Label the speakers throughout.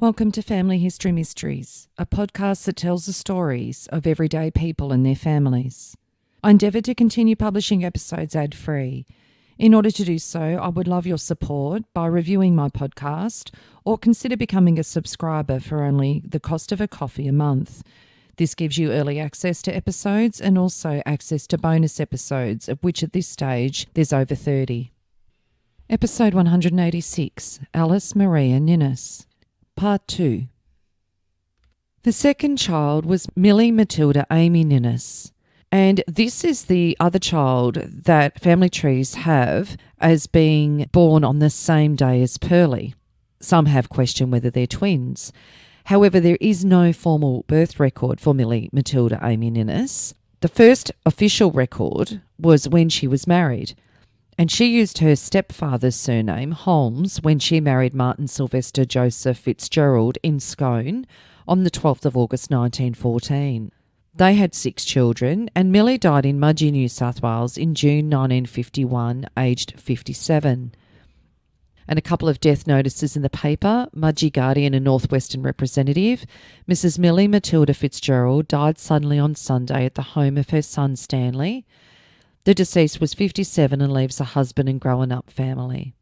Speaker 1: Welcome to Family History Mysteries, a podcast that tells the stories of everyday people and their families. I endeavour to continue publishing episodes ad-free. In order to do so, I would love your support by reviewing my podcast or consider becoming a subscriber for only the cost of a coffee a month. This gives you early access to episodes and also access to bonus episodes, of which at this stage there's over 30. Episode 186, Alice Maria Ninness. Part 2. The second child was Millie Matilda Amy Ninness, and this is the other child that family trees have as being born on the same day as Pearlie. Some have questioned whether they're twins. However, there is no formal birth record for Millie Matilda Amy Ninness. The first official record was when she was married, and she used her stepfather's surname, Holmes, when she married Martin Sylvester Joseph Fitzgerald in Scone on the 12th of August 1914. They had 6 children, and Millie died in Mudgee, New South Wales in June 1951, aged 57. And a couple of death notices in the paper, Mudgee Guardian and Northwestern Representative. Mrs. Millie Matilda Fitzgerald died suddenly on Sunday at the home of her son Stanley. The deceased was 57 and leaves a husband and growing-up family.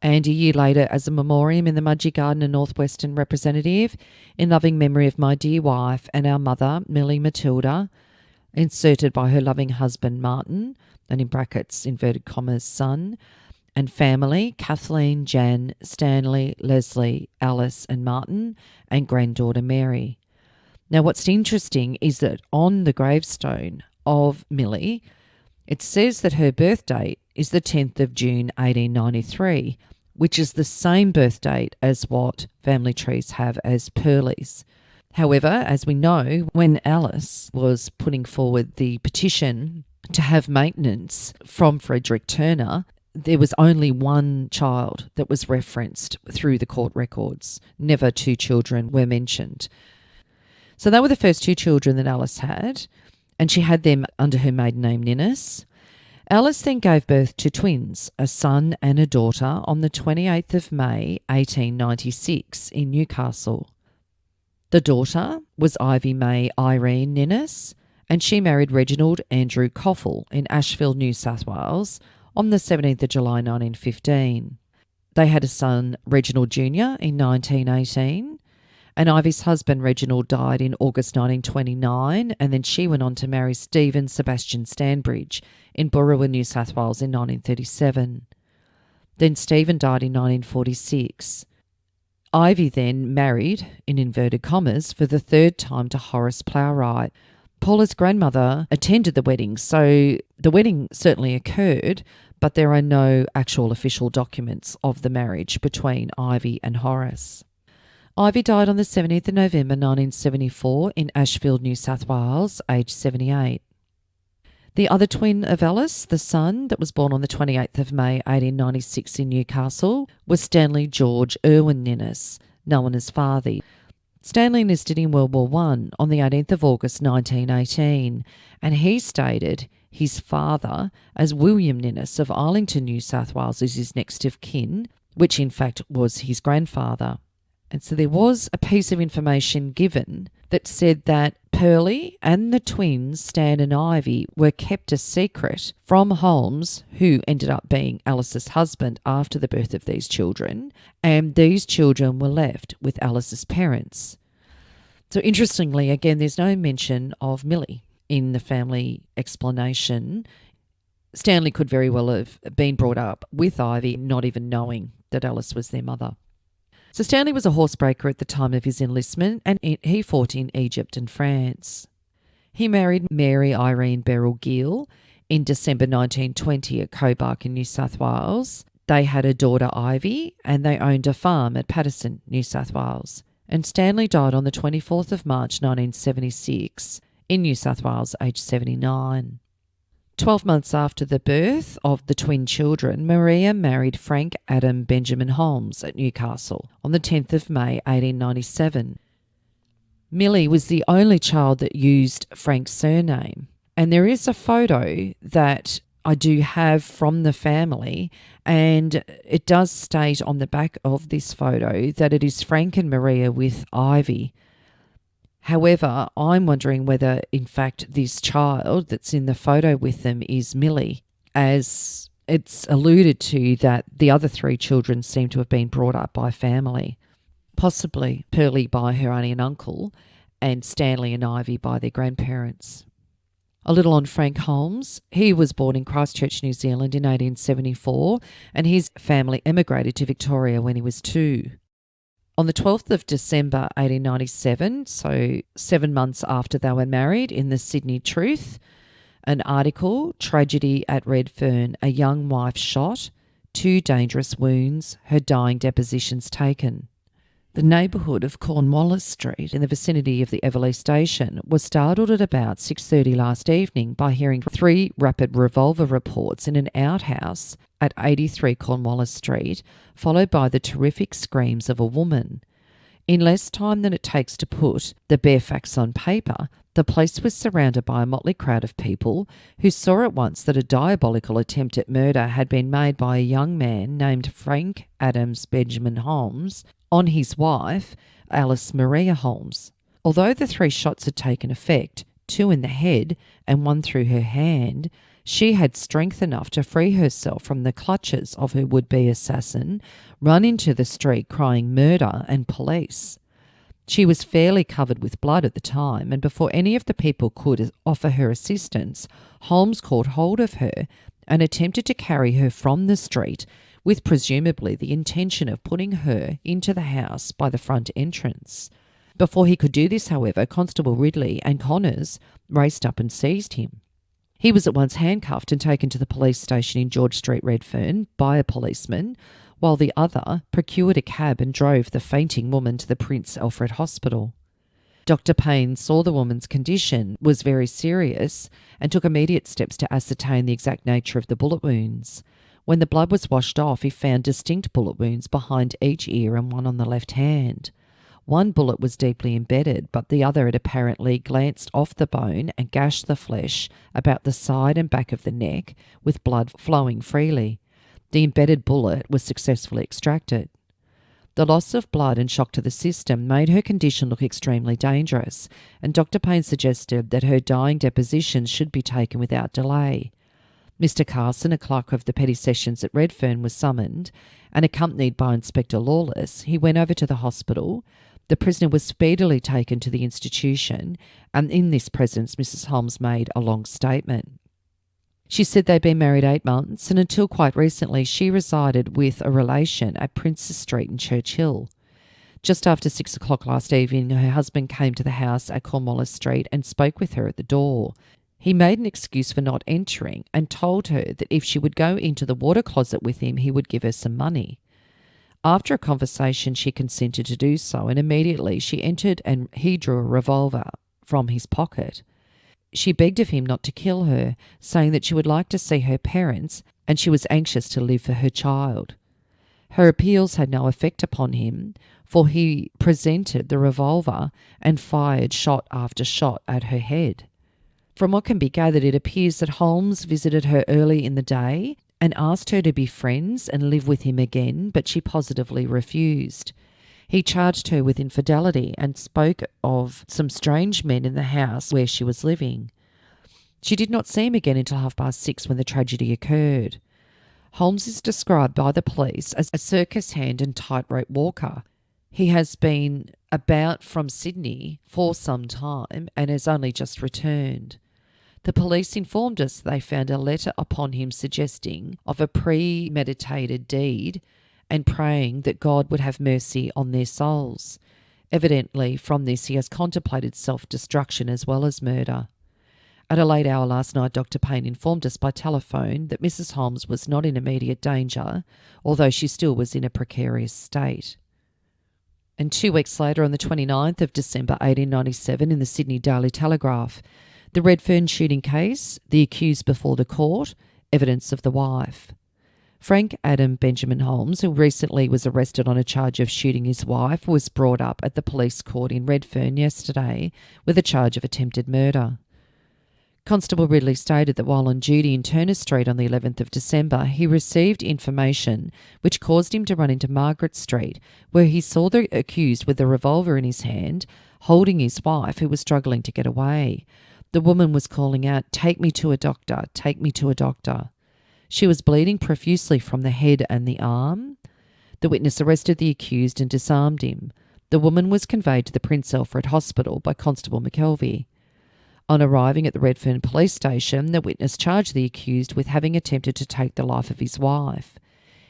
Speaker 1: And a year later, as a memoriam in the Mudgee Garden and Northwestern Representative, in loving memory of my dear wife and our mother, Millie Matilda, inserted by her loving husband Martin, and in brackets, inverted commas, son, and family, Kathleen, Jan, Stanley, Leslie, Alice and Martin, and granddaughter Mary. Now what's interesting is that on the gravestone of Millie, it says that her birth date is the 10th of June 1893, which is the same birth date as what family trees have as Pearlie's. However, as we know, when Alice was putting forward the petition to have maintenance from Frederick Turner, there was only one child that was referenced through the court records. Never 2 children were mentioned. So they were the first 2 children that Alice had, and she had them under her maiden name Ninness. Alice then gave birth to twins, a son and a daughter, on the 28th of May 1896 in Newcastle. The daughter was Ivy May Irene Ninness, and she married Reginald Andrew Coffell in Ashfield, New South Wales, on the 17th of July 1915. They had a son, Reginald Jr., in 1918, and Ivy's husband, Reginald, died in August 1929, and then she went on to marry Stephen Sebastian Stanbridge in Burrawa, New South Wales in 1937. Then Stephen died in 1946. Ivy then married, in inverted commas, for the 3rd time to Horace Plowright. Paula's grandmother attended the wedding, so the wedding certainly occurred, but there are no actual official documents of the marriage between Ivy and Horace. Ivy died on the 17th of November 1974 in Ashfield, New South Wales, aged 78. The other twin of Alice, the son that was born on the 28th of May 1896 in Newcastle, was Stanley George Irwin Ninness, known as Farthie. Stanley enlisted in World War I on the 18th of August 1918, and he stated his father as William Ninness of Arlington, New South Wales, as his next of kin, which in fact was his grandfather. And so there was a piece of information given that said that Pearlie and the twins, Stan and Ivy, were kept a secret from Holmes, who ended up being Alice's husband after the birth of these children, and these children were left with Alice's parents. So interestingly, again, there's no mention of Millie in the family explanation. Stanley could very well have been brought up with Ivy, not even knowing that Alice was their mother. So Stanley was a horsebreaker at the time of his enlistment, and he fought in Egypt and France. He married Mary Irene Beryl Gill in December 1920 at Cobark in New South Wales. They had a daughter, Ivy, and they owned a farm at Patterson, New South Wales. And Stanley died on the 24th of March 1976 in New South Wales, aged 79. 12 months after the birth of the twin children, Maria married Frank Adam Benjamin Holmes at Newcastle on the 10th of May 1897. Millie was the only child that used Frank's surname, and there is a photo that I do have from the family, and it does state on the back of this photo that it is Frank and Maria with Ivy. However, I'm wondering whether, in fact, this child that's in the photo with them is Millie, as it's alluded to that the other three children seem to have been brought up by family, possibly Pearlie by her auntie and uncle, and Stanley and Ivy by their grandparents. A little on Frank Holmes. He was born in Christchurch, New Zealand in 1874, and his family emigrated to Victoria when he was 2. On the 12th of December 1897, so 7 months after they were married, in the Sydney Truth, an article, Tragedy at Redfern, a young wife shot, 2 dangerous wounds, her dying depositions taken. The neighbourhood of Cornwallis Street in the vicinity of the Everleigh station was startled at about 6:30 last evening by hearing 3 rapid revolver reports in an outhouse at 83 Cornwallis Street, followed by the terrific screams of a woman. In less time than it takes to put the bare facts on paper, the place was surrounded by a motley crowd of people who saw at once that a diabolical attempt at murder had been made by a young man named Frank Adams Benjamin Holmes on his wife, Alice Maria Holmes. Although the 3 shots had taken effect, 2 in the head and 1 through her hand, she had strength enough to free herself from the clutches of her would-be assassin, run into the street crying murder and police. She was fairly covered with blood at the time, and before any of the people could offer her assistance, Holmes caught hold of her and attempted to carry her from the street, with presumably the intention of putting her into the house by the front entrance. Before he could do this, however, Constable Ridley and Connors raced up and seized him. He was at once handcuffed and taken to the police station in George Street, Redfern, by a policeman, while the other procured a cab and drove the fainting woman to the Prince Alfred Hospital. Dr. Payne saw the woman's condition was very serious and took immediate steps to ascertain the exact nature of the bullet wounds. When the blood was washed off, he found distinct bullet wounds behind each ear and 1 on the left hand. 1 bullet was deeply embedded, but the other had apparently glanced off the bone and gashed the flesh about the side and back of the neck, with blood flowing freely. The embedded bullet was successfully extracted. The loss of blood and shock to the system made her condition look extremely dangerous, and Dr. Payne suggested that her dying depositions should be taken without delay. Mr. Carson, a clerk of the Petty Sessions at Redfern, was summoned, and accompanied by Inspector Lawless, he went over to the hospital. The prisoner was speedily taken to the institution, and in this presence Mrs. Holmes made a long statement. She said they'd been married 8 months, and until quite recently she resided with a relation at Princes Street in Churchill. Just after 6 o'clock last evening, her husband came to the house at Cornwallis Street and spoke with her at the door. He made an excuse for not entering and told her that if she would go into the water closet with him, he would give her some money. After a conversation, she consented to do so, and immediately she entered and he drew a revolver from his pocket. She begged of him not to kill her, saying that she would like to see her parents and she was anxious to live for her child. Her appeals had no effect upon him, for he presented the revolver and fired shot after shot at her head. From what can be gathered, it appears that Holmes visited her early in the day and asked her to be friends and live with him again, but she positively refused. He charged her with infidelity and spoke of some strange men in the house where she was living. She did not see him again until 6:30 when the tragedy occurred. Holmes is described by the police as a circus hand and tightrope walker. He has been about from Sydney for some time and has only just returned. The police informed us they found a letter upon him suggesting of a premeditated deed and praying that God would have mercy on their souls. Evidently, from this he has contemplated self-destruction as well as murder. At a late hour last night, Dr. Payne informed us by telephone that Mrs. Holmes was not in immediate danger, although she still was in a precarious state. And 2 weeks later, on the 29th of December 1897, in the Sydney Daily Telegraph, the Redfern shooting case, the accused before the court, evidence of the wife. Frank Adam Benjamin Holmes, who recently was arrested on a charge of shooting his wife, was brought up at the police court in Redfern yesterday with a charge of attempted murder. Constable Ridley stated that while on duty in Turner Street on the 11th of December, he received information which caused him to run into Margaret Street, where he saw the accused with a revolver in his hand, holding his wife, who was struggling to get away. The woman was calling out, "Take me to a doctor, take me to a doctor." She was bleeding profusely from the head and the arm. The witness arrested the accused and disarmed him. The woman was conveyed to the Prince Alfred Hospital by Constable McKelvey. On arriving at the Redfern police station, the witness charged the accused with having attempted to take the life of his wife.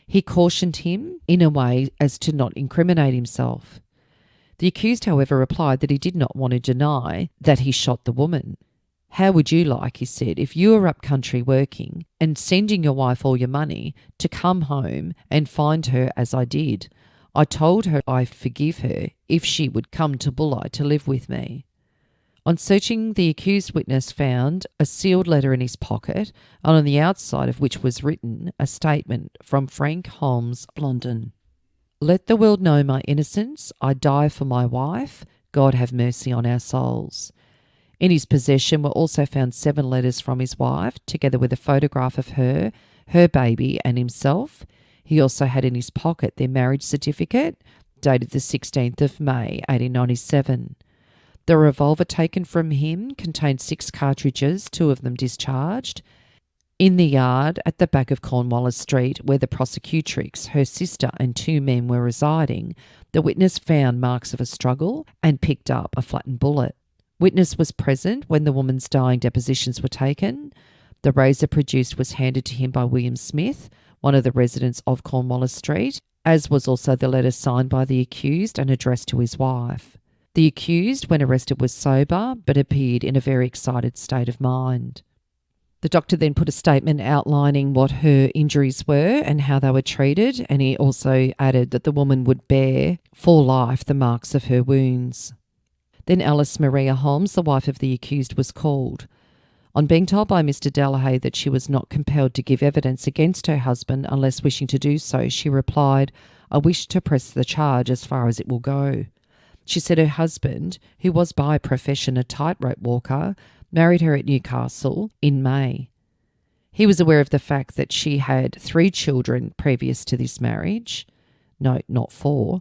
Speaker 1: He cautioned him in a way as to not incriminate himself. The accused, however, replied that he did not want to deny that he shot the woman. "How would you like," he said, "if you were up country working and sending your wife all your money to come home and find her as I did? I told her I forgive her if she would come to Bulli to live with me." On searching, the accused witness found a sealed letter in his pocket, and on the outside of which was written a statement from Frank Holmes, London. "Let the world know my innocence. I die for my wife. God have mercy on our souls." In his possession were also found 7 letters from his wife, together with a photograph of her, her baby and himself. He also had in his pocket their marriage certificate, dated the 16th of May, 1897. The revolver taken from him contained 6 cartridges, 2 of them discharged. In the yard at the back of Cornwallis Street, where the prosecutrix, her sister and 2 men were residing, the witness found marks of a struggle and picked up a flattened bullet. Witness was present when the woman's dying depositions were taken. The razor produced was handed to him by William Smith, one of the residents of Cornwallis Street, as was also the letter signed by the accused and addressed to his wife. The accused, when arrested, was sober, but appeared in a very excited state of mind. The doctor then put a statement outlining what her injuries were and how they were treated, and he also added that the woman would bear for life the marks of her wounds. Then Alice Maria Holmes, the wife of the accused, was called. On being told by Mr. Delahaye that she was not compelled to give evidence against her husband unless wishing to do so, she replied, "I wish to press the charge as far as it will go." She said her husband, who was by profession a tightrope walker, married her at Newcastle in May. He was aware of the fact that she had 3 children previous to this marriage. No, not 4.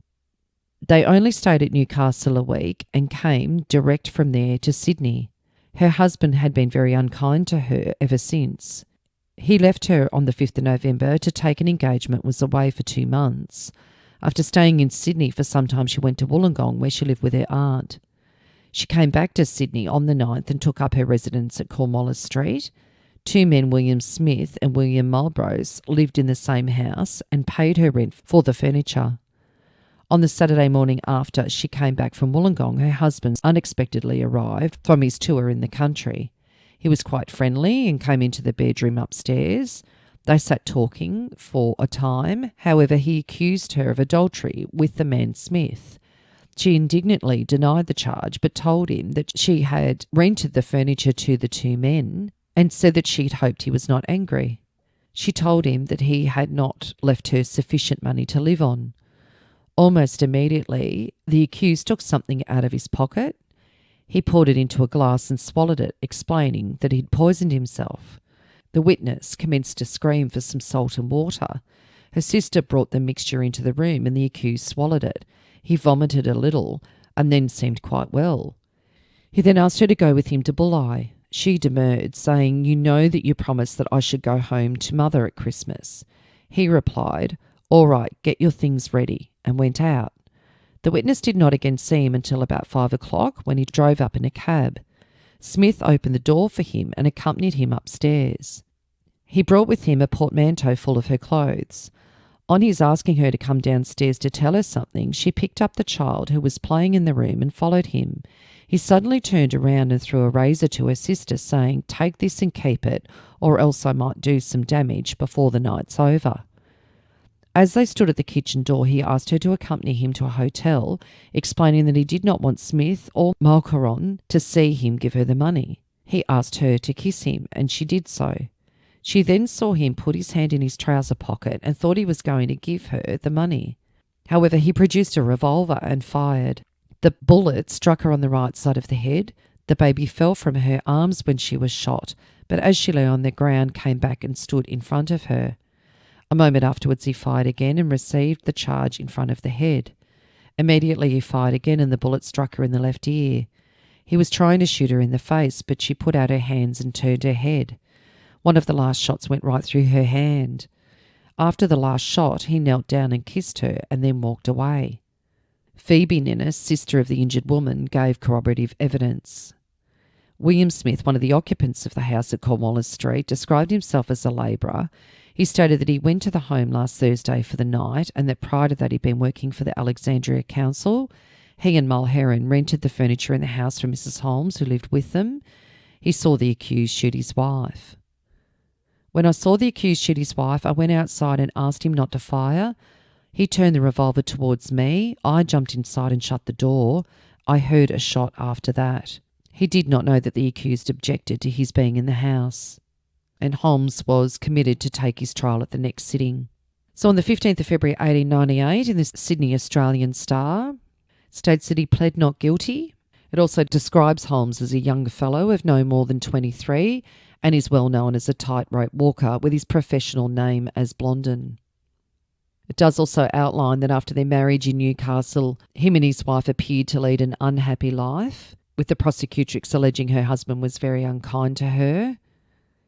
Speaker 1: They only stayed at Newcastle a week and came direct from there to Sydney. Her husband had been very unkind to her ever since. He left her on the 5th of November to take an engagement, was away for 2 months. After staying in Sydney for some time, she went to Wollongong, where she lived with her aunt. She came back to Sydney on the 9th and took up her residence at Cornwallis Street. 2 men, William Smith and William Mulbrose, lived in the same house and paid her rent for the furniture. On the Saturday morning after she came back from Wollongong, her husband unexpectedly arrived from his tour in the country. He was quite friendly and came into the bedroom upstairs. They sat talking for a time. However, he accused her of adultery with the man Smith. She indignantly denied the charge, but told him that she had rented the furniture to the 2 men and said that she'd hoped he was not angry. She told him that he had not left her sufficient money to live on. Almost immediately, the accused took something out of his pocket. He poured it into a glass and swallowed it, explaining that he'd poisoned himself. The witness commenced to scream for some salt and water. Her sister brought the mixture into the room and the accused swallowed it. He vomited a little and then seemed quite well. He then asked her to go with him to Bulli. She demurred, saying, "You know that you promised that I should go home to Mother at Christmas." He replied, "All right, get your things ready," and went out. The witness did not again see him until about 5 o'clock, when he drove up in a cab. Smith opened the door for him and accompanied him upstairs. He brought with him a portmanteau full of her clothes. On his asking her to come downstairs to tell her something, she picked up the child who was playing in the room and followed him. He suddenly turned around and threw a razor to her sister, saying, "Take this and keep it, or else I might do some damage before the night's over." As they stood at the kitchen door, he asked her to accompany him to a hotel, explaining that he did not want Smith or Mulcaron to see him give her the money. He asked her to kiss him, and she did so. She then saw him put his hand in his trouser pocket and thought he was going to give her the money. However, he produced a revolver and fired. The bullet struck her on the right side of the head. The baby fell from her arms when she was shot, but as she lay on the ground, came back and stood in front of her. A moment afterwards he fired again and received the charge in front of the head. Immediately he fired again and the bullet struck her in the left ear. He was trying to shoot her in the face, but she put out her hands and turned her head. One of the last shots went right through her hand. After the last shot, he knelt down and kissed her and then walked away. Phoebe Ninness, sister of the injured woman, gave corroborative evidence. William Smith, one of the occupants of the house at Cornwallis Street, described himself as a labourer. He stated that he went to the home last Thursday for the night and that prior to that he'd been working for the Alexandria Council. He and Mulherron rented the furniture in the house from Mrs. Holmes, who lived with them. He saw the accused shoot his wife. When I saw the accused shoot his wife, I went outside and asked him not to fire. He turned the revolver towards me. I jumped inside and shut the door. I heard a shot after that. He did not know that the accused objected to his being in the house. And Holmes was committed to take his trial at the next sitting. So on the 15th of February 1898, in the Sydney Australian Star, states that he pled not guilty. It also describes Holmes as a young fellow of no more than 23 and is well known as a tightrope walker, with his professional name as Blondin. It does also outline that after their marriage in Newcastle, him and his wife appeared to lead an unhappy life, with the prosecutrix alleging her husband was very unkind to her.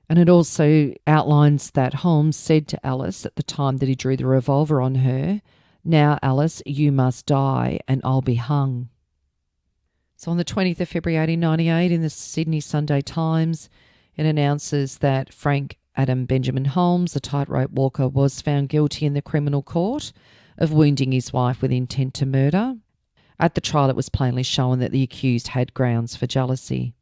Speaker 1: And it also outlines that Holmes said to Alice at the time that he drew the revolver on her, "Now, Alice, you must die and I'll be hung." So on the 20th of February 1898 in the Sydney Sunday Times, it announces that Frank Adam Benjamin Holmes, a tightrope walker, was found guilty in the criminal court of wounding his wife with intent to murder. At the trial, it was plainly shown that the accused had grounds for jealousy.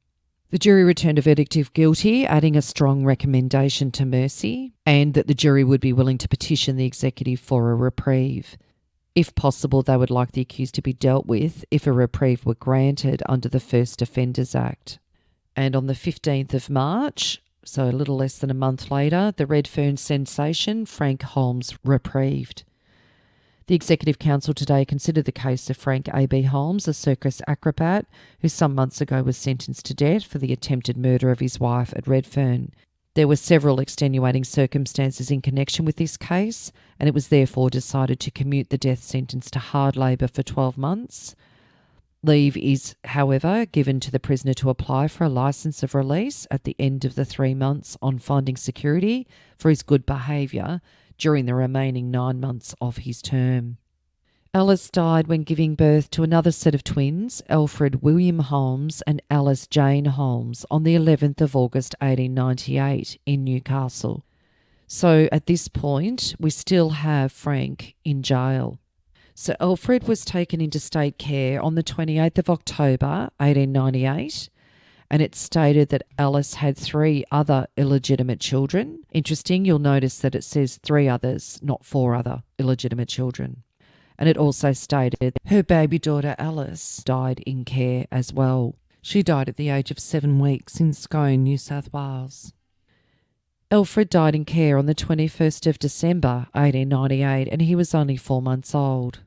Speaker 1: The jury returned a verdict of guilty, adding a strong recommendation to mercy, and that the jury would be willing to petition the executive for a reprieve. If possible, they would like the accused to be dealt with if a reprieve were granted under the First Offenders Act. And on the 15th of March, so a little less than a month later, the Redfern sensation, Frank Holmes, reprieved. The Executive Council today considered the case of Frank A.B. Holmes, a circus acrobat who some months ago was sentenced to death for the attempted murder of his wife at Redfern. There were several extenuating circumstances in connection with this case, and it was therefore decided to commute the death sentence to hard labour for 12 months. Leave is, however, given to the prisoner to apply for a licence of release at the end of the 3 months on finding security for his good behaviour during the remaining 9 months of his term. Alice died when giving birth to another set of twins, Alfred William Holmes and Alice Jane Holmes, on the 11th of August 1898 in Newcastle. So at this point, we still have Frank in jail. So Alfred was taken into state care on the 28th of October 1898, and it stated that Alice had 3 other illegitimate children. Interesting, you'll notice that it says 3 others, not 4 other illegitimate children. And it also stated her baby daughter Alice died in care as well. She died at the age of 7 weeks in Scone, New South Wales. Alfred died in care on the 21st of December 1898, and he was only 4 months old.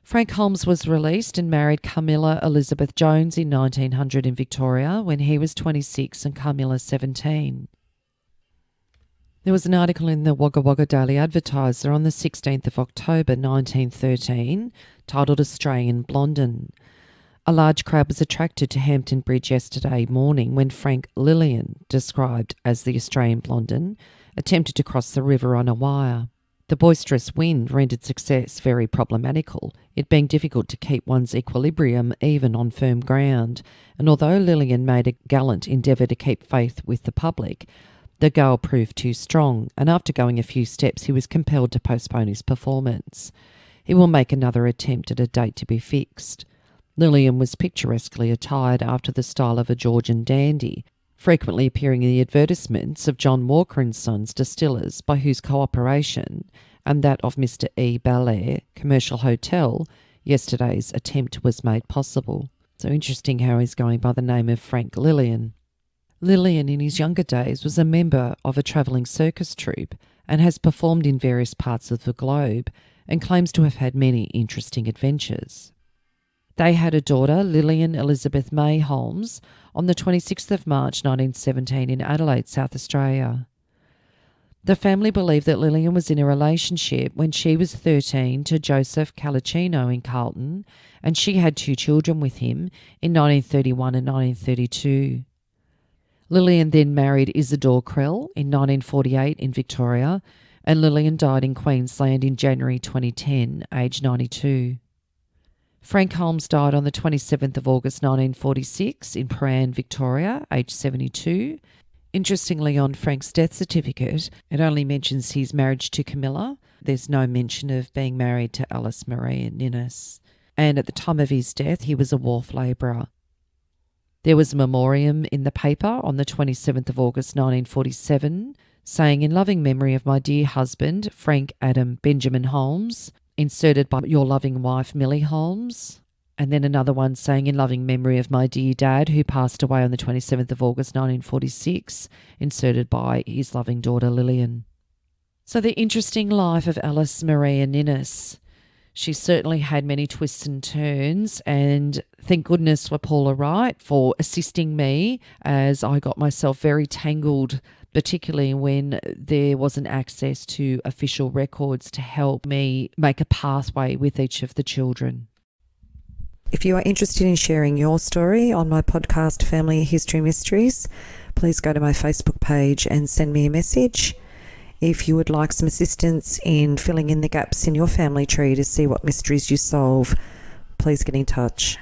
Speaker 1: Frank Holmes was released and married Camilla Elizabeth Jones in 1900 in Victoria when he was 26 and Camilla 17. There was an article in the Wagga Wagga Daily Advertiser on the 16th of October 1913 titled Australian Blondin. A large crowd was attracted to Hampton Bridge yesterday morning when Frank Lillian, described as the Australian Blondin, attempted to cross the river on a wire. The boisterous wind rendered success very problematical, it being difficult to keep one's equilibrium even on firm ground, and although Lillian made a gallant endeavour to keep faith with the public, the gale proved too strong, and after going a few steps he was compelled to postpone his performance. He will make another attempt at a date to be fixed. Lillian was picturesquely attired after the style of a Georgian dandy, frequently appearing in the advertisements of John Walker and Sons Distillers, by whose cooperation, and that of Mr. E. Belair Commercial Hotel, yesterday's attempt was made possible. So interesting how he's going by the name of Frank Lillian. Lillian in his younger days was a member of a travelling circus troupe and has performed in various parts of the globe and claims to have had many interesting adventures. They had a daughter, Lillian Elizabeth May Holmes, on the 26th of March 1917 in Adelaide, South Australia. The family believed that Lillian was in a relationship when she was 13 to Joseph Calicino in Carlton, and she had 2 children with him in 1931 and 1932. Lillian then married Isidore Krell in 1948 in Victoria, and Lillian died in Queensland in January 2010, aged 92. Frank Holmes died on the 27th of August 1946 in Prahran, Victoria, aged 72. Interestingly, on Frank's death certificate, it only mentions his marriage to Camilla. There's no mention of being married to Alice Maria Ninness. And at the time of his death, he was a wharf labourer. There was a memoriam in the paper on the 27th of August 1947 saying, "In loving memory of my dear husband, Frank Adam Benjamin Holmes," inserted by your loving wife, Millie Holmes. And then another one saying, "In loving memory of my dear dad, who passed away on the 27th of August 1946, inserted by his loving daughter, Lillian." So the interesting life of Alice Maria Ninness. She certainly had many twists and turns, and thank goodness for Paula Wright for assisting me as I got myself very tangled, particularly when there wasn't access to official records to help me make a pathway with each of the children. If you are interested in sharing your story on my podcast, Family History Mysteries, please go to my Facebook page and send me a message. If you would like some assistance in filling in the gaps in your family tree to see what mysteries you solve, please get in touch.